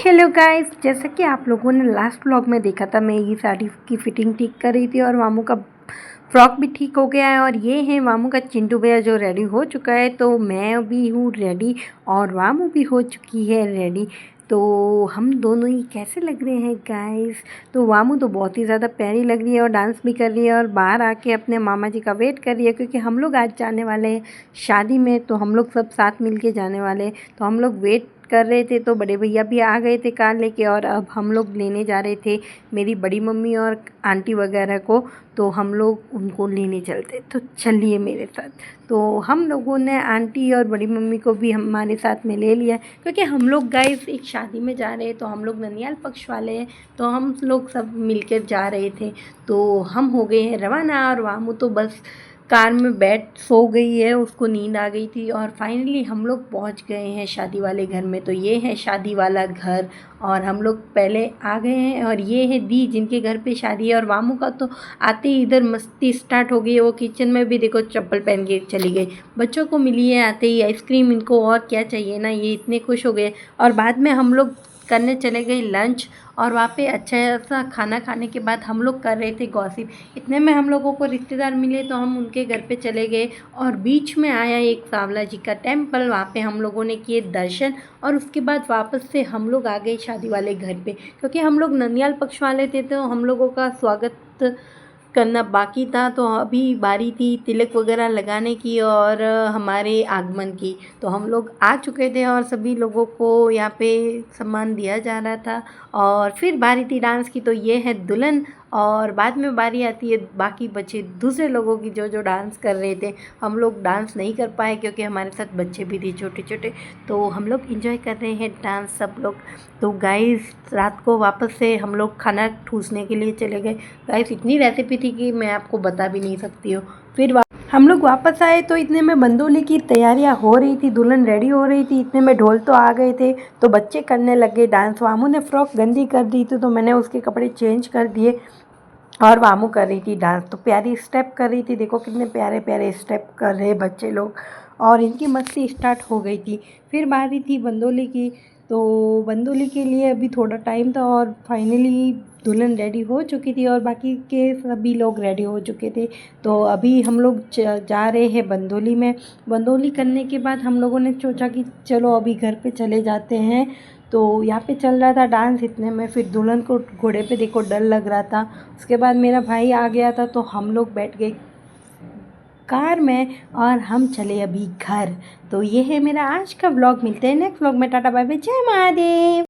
Hello guys, जैसा कि आप लोगों ने लास्ट व्लॉग में देखा था, मैं ये साड़ी की फ़िटिंग ठीक कर रही थी और मामू का फ्रॉक भी ठीक हो गया है। और ये है मामू का चिंटू भैया जो रेडी हो चुका है। तो मैं भी हूँ रेडी और मामू भी हो चुकी है रेडी। तो हम दोनों ही कैसे लग रहे हैं गाइस? तो मामू तो बहुत ही ज़्यादा प्यारी लग रही है और डांस भी कर रही है और बाहर आके अपने मामा जी का वेट कर रही है, क्योंकि हम लोग आज जाने वाले हैं शादी में। तो हम लोग सब साथ मिल के जाने वाले हैं, तो हम लोग वेट कर रहे थे। तो बड़े भैया भी आ गए थे कार लेके और अब हम लोग लेने जा रहे थे मेरी बड़ी मम्मी और आंटी वगैरह को। तो हम लोग उनको लेने चलते, तो चलिए मेरे साथ। तो हम लोगों ने आंटी और बड़ी मम्मी को भी हमारे साथ में ले लिया, क्योंकि हम लोग गाइस एक शादी में जा रहे हैं। तो हम लोग ननियाल पक्ष वाले हैं, तो हम लोग सब मिलकर जा रहे थे। तो हम हो गए हैं रवाना और वामू तो बस कार में बैठ सो गई है, उसको नींद आ गई थी। और फाइनली हम लोग पहुंच गए हैं शादी वाले घर में। तो ये है शादी वाला घर और हम लोग पहले आ गए हैं। और ये है दी जिनके घर पे शादी है। और वामू का तो आते ही इधर मस्ती स्टार्ट हो गई है, वो किचन में भी देखो चप्पल पहन के चली गई। बच्चों को मिली है आते ही आइसक्रीम, इनको और क्या चाहिए ना, ये इतने खुश हो गए। और बाद में हम लोग करने चले गए लंच और वहाँ पे अच्छा सा खाना खाने के बाद हम लोग कर रहे थे गॉसिप। इतने में हम लोगों को रिश्तेदार मिले, तो हम उनके घर पे चले गए। और बीच में आया एक सांवला जी का टेम्पल, वहाँ पे हम लोगों ने किए दर्शन। और उसके बाद वापस से हम लोग आ गए शादी वाले घर पे, क्योंकि हम लोग ननियाल पक्ष वाले थे तो हम लोगों का स्वागत करना बाकी था। तो अभी बारी थी तिलक वगैरह लगाने की और हमारे आगमन की। तो हम लोग आ चुके थे और सभी लोगों को यहाँ पे सम्मान दिया जा रहा था। और फिर बारी थी डांस की, तो ये है दुल्हन। और बाद में बारी आती है बाकी बच्चे दूसरे लोगों की जो जो डांस कर रहे थे। हम लोग डांस नहीं कर पाए क्योंकि हमारे साथ बच्चे भी थे छोटे छोटे। तो हम लोग इंजॉय कर रहे हैं डांस सब लोग। तो गाइस रात को वापस से हम लोग खाना ठूसने के लिए चले गए। गाइस इतनी रेसिपी थी कि मैं आपको बता भी नहीं सकती हूँ। फिर हम लोग वापस आए तो इतने में बंदोली की तैयारियां हो रही थी, दुल्हन रेडी हो रही थी। इतने में ढोल तो आ गए थे, तो बच्चे करने लगे डांस। वामू ने फ्रॉक गंदी कर दी थी, तो मैंने उसके कपड़े चेंज कर दिए और वामू कर रही थी डांस। तो प्यारी स्टेप कर रही थी, देखो कितने प्यारे प्यारे स्टेप कर रहे बच्चे लोग। और इनकी मस्ती स्टार्ट हो गई थी। फिर बारी थी बंदोली की। तो बंदोली के लिए अभी थोड़ा टाइम था और फाइनली दुल्हन रेडी हो चुकी थी और बाकी के सभी लोग रेडी हो चुके थे। तो अभी हम लोग जा रहे हैं बंदोली में। बंदोली करने के बाद हम लोगों ने सोचा कि चलो अभी घर पे चले जाते हैं। तो यहाँ पे चल रहा था डांस, इतने में फिर दुल्हन को घोड़े पे देखो डर लग रहा था। उसके बाद मेरा भाई आ गया था, तो हम लोग बैठ गए कार में और हम चले अभी घर। तो ये है मेरा आज का व्लॉग। मिलते हैं नेक्स्ट व्लॉग में। टाटा बाय बाय, जय महादेव।